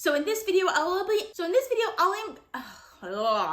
So in this video,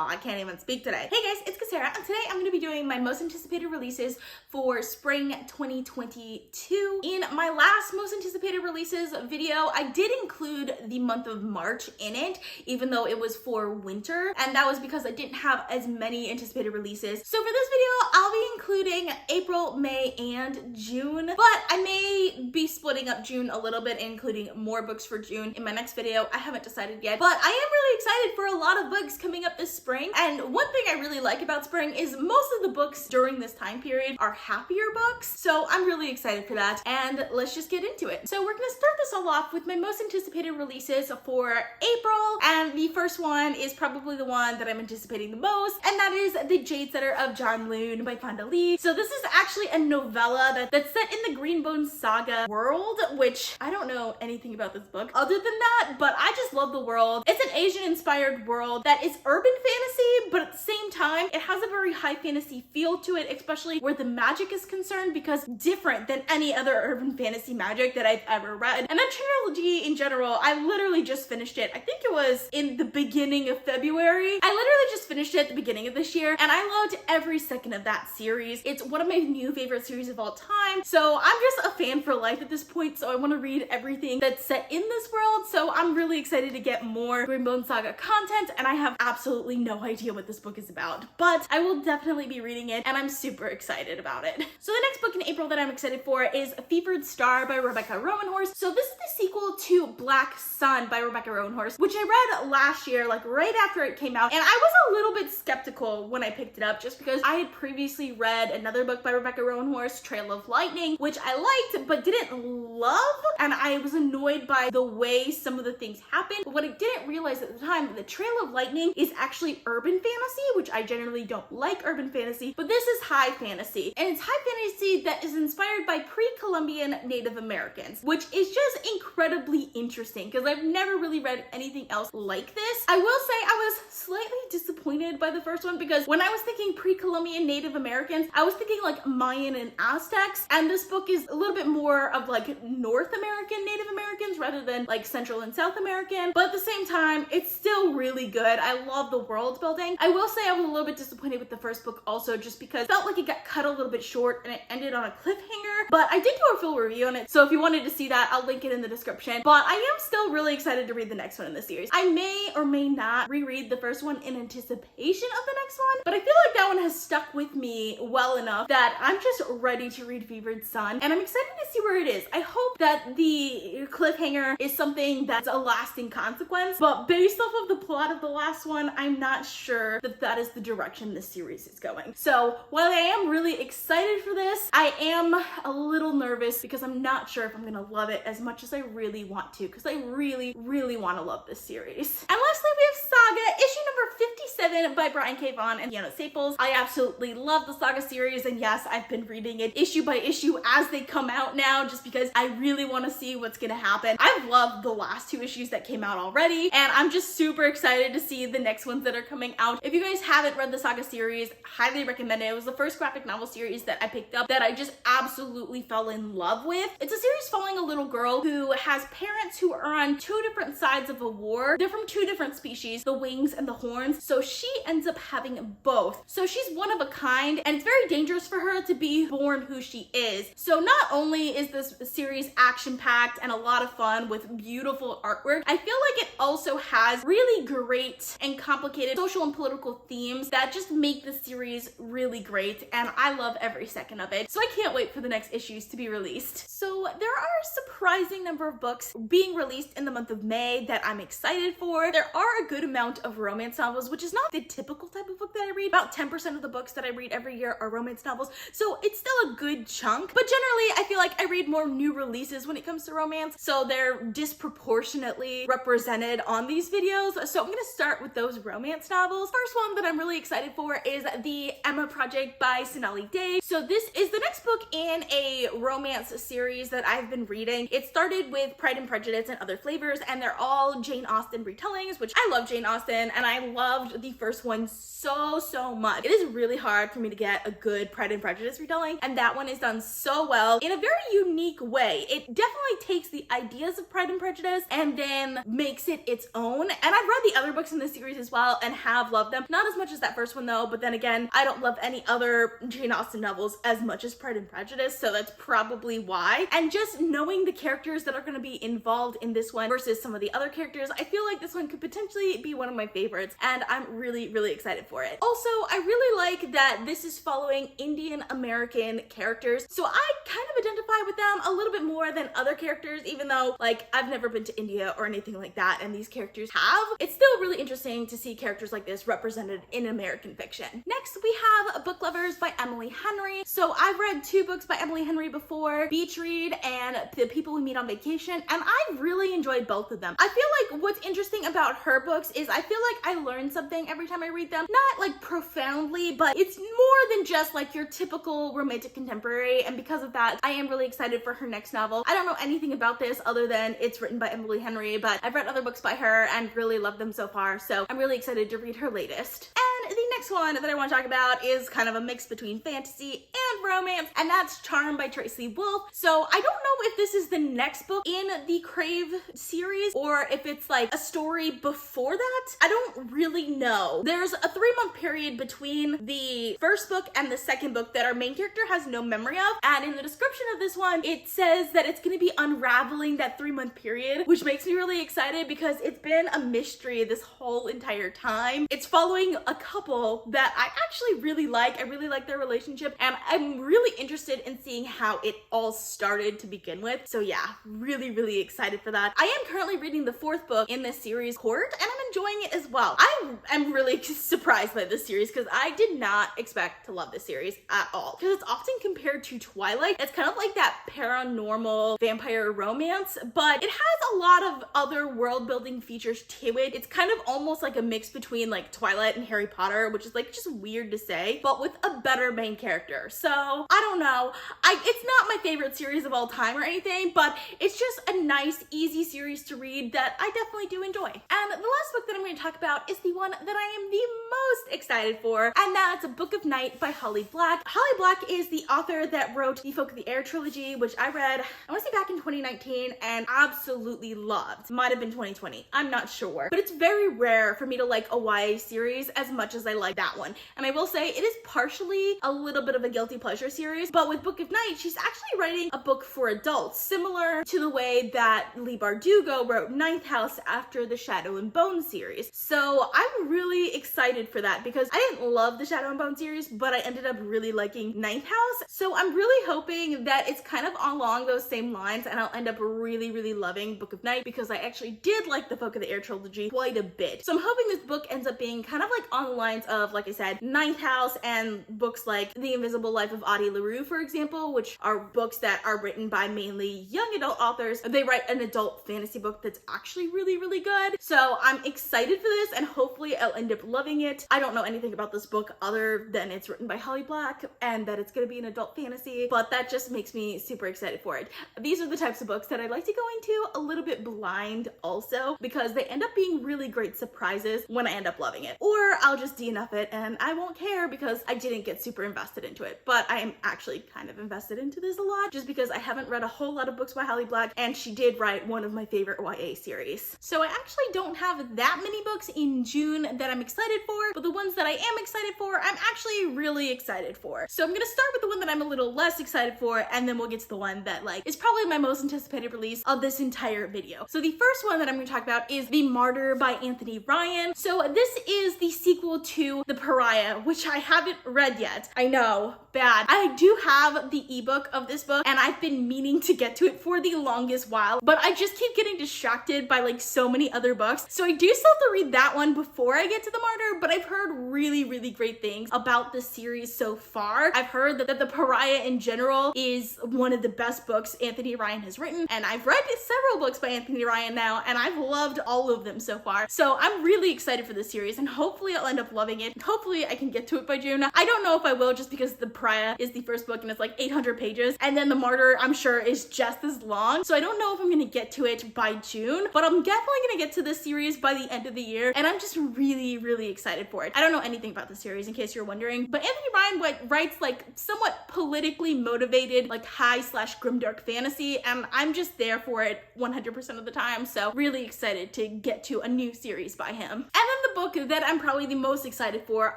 I can't even speak today. Hey guys, it's Kesara, and today I'm going to be doing my most anticipated releases for spring 2022. In my last most anticipated releases video, I did include the month of March in it, even though it was for winter, and that was because I didn't have as many anticipated releases. So for this video, I'll be including April, May, and June, but I may be splitting up June a little bit, including more books for June in my next video. I haven't decided yet, but I am really excited for a lot of books coming up this spring. And one thing I really like about spring is most of the books during this time period are happier books. So I'm really excited for that. And let's just get into it. So we're gonna start this all off with my most anticipated releases for April. And the first one is probably the one that I'm anticipating the most, and that is The Jade Setter of Janloon by Fonda. So this is actually a novella that's set in the Greenbone Saga world, which I don't know anything about this book other than that, but I just love the world. It's an Asian inspired world that is urban fantasy, but at the same time, it has a very high fantasy feel to it, especially where the magic is concerned, because different than any other urban fantasy magic that I've ever read. And that trilogy in general, I literally just finished it. I think it was in the beginning of February. I literally just finished it at the beginning of this year, and I loved every second of that series. It's one of my new favorite series of all time. So I'm just a fan for life at this point, so I want to read everything that's set in this world. So I'm really excited to get more Greenbone Saga content, and I have absolutely no idea what this book is about, but I will definitely be reading it, and I'm super excited about it. So the next book in April that I'm excited for is Fevered Star by Rebecca Roanhorse. So this is the sequel to Black Sun by Rebecca Roanhorse, which I read last year, like right after it came out, and I was a little bit skeptical when I picked it up just because I had previously read another book by Rebecca Roanhorse, Trail of Lightning, which I liked but didn't love, and I was annoyed by the way some of the things happened. But what I didn't realize at the time, the Trail of Lightning is actually urban fantasy, which I generally don't like urban fantasy, but this is high fantasy, and it's high fantasy that is inspired by pre-Columbian Native Americans, which is just incredibly interesting because I've never really read anything else like this. I will say I was slightly disappointed by the first one because when I was thinking pre-Columbian Native Americans, I was thinking like Mayan and Aztecs, and this book is a little bit more of like North American Native Americans rather than like Central and South American, but at the same time, it's still really good. I love the world building. I will say I was a little bit disappointed with the first book also, just because it felt like it got cut a little bit short and it ended on a cliffhanger, but I did do a full review on it, so if you wanted to see that, I'll link it in the description. But I am still really excited to read the next one in the series. I may or may not reread the first one in anticipation of the next one, but I feel like that one has stuck with me well enough that I'm just ready to read Fevered Sun, and I'm excited to see where it is. I hope that the cliffhanger is something that's a lasting consequence, but based off of the plot of the last one, I'm not sure that that is the direction this series is going. So while I am really excited for this, I am a little nervous because I'm not sure if I'm gonna love it as much as I really want to, because I really, really want to love this series. And lastly, we have Saga, issue number 57 by Brian K. Vaughan and Fiona Staples. I absolutely love the Saga series, and yes, I've been reading it issue by issue as they come out now, just because I really want to see what's gonna happen. I've loved the last two issues that came out already, and I'm just super excited to see the next ones that are coming out. If you guys haven't read the Saga series, highly recommend it. It was the first graphic novel series that I picked up that I just absolutely fell in love with. It's a series following a little girl who has parents who are on two different sides of a war. They're from two different species, the Wings and the Horns, so she ends up having both. So she's one of a kind, and it's very dangerous for her to be born who she is. So not only is this series action-packed and a lot of fun with beautiful artwork, I feel like it also has really great and complicated social and political themes that just make the series really great, and I love every second of it. So I can't wait for the next issues to be released. So there are a surprising number of books being released in the month of May that I'm excited for. There are a good amount of romance novels, which is not the typical type of book that I read. About 10% of the books that I read every year are romance novels, so it's still a good chunk. But generally, I feel like I read more new releases when it comes to romance, so they're disproportionately represented on these release videos, so I'm gonna start with those romance novels. First one that I'm really excited for is the Emma Project by Sonali Day. So this is the next book in a romance series that I've been reading. It started with Pride and Prejudice and Other Flavors, and they're all Jane Austen retellings, which I love Jane Austen, and I loved the first one so much. It is really hard for me to get a good Pride and Prejudice retelling, and that one is done so well in a very unique way. It definitely takes the ideas of Pride and Prejudice and then makes it its own. And I've read the other books in this series as well and have loved them. Not as much as that first one though, but then again, I don't love any other Jane Austen novels as much as Pride and Prejudice, so that's probably why. And just knowing the characters that are going to be involved in this one versus some of the other characters, I feel like this one could potentially be one of my favorites, and I'm really excited for it. Also, I really like that this is following Indian American characters, so I kind of identify with them a little bit more than other characters, even though like I've never been to India or anything like that, and these characters have. It's still really interesting to see characters like this represented in American fiction. Next, we have Book Lovers by Emily Henry. So I've read 2 books by Emily Henry before, Beach Read and The People We Meet on Vacation, and I really enjoyed both of them. I feel like what's interesting about her books is I feel like I learn something every time I read them. Not like profoundly, but it's more than just like your typical romantic contemporary, and because of that, I am really excited for her next novel. I don't know anything about this other than it's written by Emily Henry, but I've read other books by her and really love them so far, so I'm really excited to read her latest. And the next one that I want to talk about is kind of a mix between fantasy and romance, and that's Charmed by Tracy Wolff. So I don't know if this is the next book in the Crave series or if it's like a story before that. I don't really know. There's a 3-month period between the first book and the second book that our main character has no memory of, and in the description of this one it says that it's going to be unraveling that 3-month period, which makes me really excited because it's been a mystery this whole entire time. It's following a couple that I actually really like. I really like their relationship, and I'm really interested in seeing how it all started to begin with. So yeah, really excited for that. I am currently reading the 4th book in this series, Court, and I'm enjoying it as well. I am really surprised by this series because I did not expect to love this series at all, because it's often compared to Twilight. It's kind of like that paranormal vampire romance, but it has a lot of other world building features to it. It's kind of almost like a mix between like Twilight and Harry Potter, which is like just weird to say, but with a better main character. So I don't know. It's not my favorite series of all time or anything, but it's just a nice, easy series to read that I definitely do enjoy. And the last book that I'm going to talk about is the one that I am the most excited for, and that's A Book of Night by Holly Black. Holly Black is the author that wrote the Folk of the Air trilogy, which I read, I want to say back in 2019, and absolutely loved. Might have been 2020. I'm not sure. But it's very rare for me to like a YA series as much as I like that one. And I will say it is partially a little bit of a guilty pleasure series, but with Book of Night, she's actually writing a book for adults, similar to the way that Leigh Bardugo wrote Ninth House after the Shadow and Bone series. So I'm really excited for that because I didn't love the Shadow and Bone series, but I ended up really liking Ninth House. So I'm really hoping that it's kind of along those same lines and I'll end up really loving Book of Night, because I actually did like the Folk of the Air trilogy quite a bit. So I'm hoping this book ends up being kind of like on the lines of, like I said, Ninth House and books like The Invisible Life of Audie LaRue, for example, which are books that are written by mainly young adult authors. They write an adult fantasy book that's actually really good. So I'm excited for this and hopefully I'll end up loving it. I don't know anything about this book other than it's written by Holly Black and that it's gonna be an adult fantasy, but that just makes me super excited for it. These are the types of books that I like to go into a little bit blind also, because they end up being really great surprises when I end up loving it. Or I'll just DNF it and I won't care because I didn't get super invested into it. But I am actually kind of invested into this a lot just because I haven't read a whole lot of books by Holly Black, and she did write one of my favorite YA series. So I actually don't have that many books in June that I'm excited for, but the ones that I am excited for, I'm actually really excited for. So I'm gonna start with the one that I'm a little less excited for, and then we'll get to the one that like is probably my most anticipated release of this entire video. So the first one that I'm gonna talk about is The Martyr by Anthony Ryan. So this is the sequel to The Pariah, which I haven't read yet. I know, bad. I do have the ebook of this book and I've been meaning to get to it for the longest while, but I just keep getting distracted by like so many other books. So I do do still have to read that one before I get to the Martyr, but I've heard really, really great things about the series so far. I've heard that the Pariah in general is one of the best books Anthony Ryan has written, and I've read several books by Anthony Ryan now, and I've loved all of them so far. So I'm really excited for this series, and hopefully I'll end up loving it. Hopefully I can get to it by June. I don't know if I will, just because the Pariah is the first book and it's like 800 pages, and then the Martyr I'm sure is just as long. So I don't know if I'm gonna get to it by June, but I'm definitely gonna get to this series by the end of the year, and I'm just really, really excited for it. I don't know anything about the series in case you're wondering, but Anthony Ryan writes like somewhat politically motivated, like high/grimdark fantasy, and I'm just there for it 100% of the time. So really excited to get to a new series by him. And then the book that I'm probably the most excited for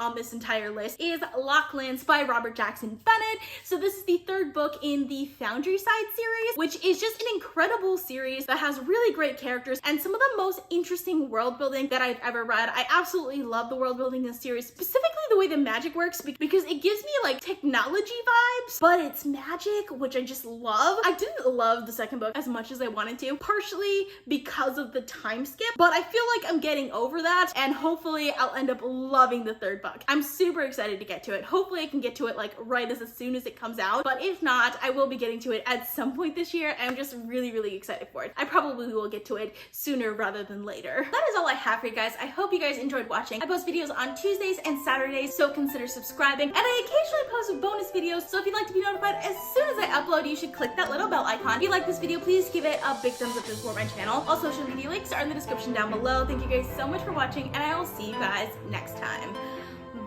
on this entire list is Locklands by Robert Jackson Bennett. So this is the third book in the Foundry Side series, which is just an incredible series that has really great characters and some of the most interesting world building that I've ever read. I absolutely love the world building in this series, specifically the way the magic works, because it gives me like technology vibes, but it's magic, which I just love. I didn't love the second book as much as I wanted to, partially because of the time skip, but I feel like I'm getting over that, and hopefully I'll end up loving the third book. I'm super excited to get to it. Hopefully I can get to it like right as soon as it comes out, but if not, I will be getting to it at some point this year. I'm just really, really excited for it. I probably will get to it sooner rather than later. That is all I have for you guys. I hope you guys enjoyed watching. I post videos on Tuesdays and Saturdays, so consider subscribing, and I occasionally post bonus videos, so if you'd like to be notified as soon as I upload, you should click that little bell icon. If you like this video, please give it a big thumbs up to support my channel. All social media links are in the description down below. Thank you guys so much for watching, and I will see you guys next time.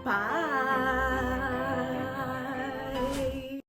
Bye!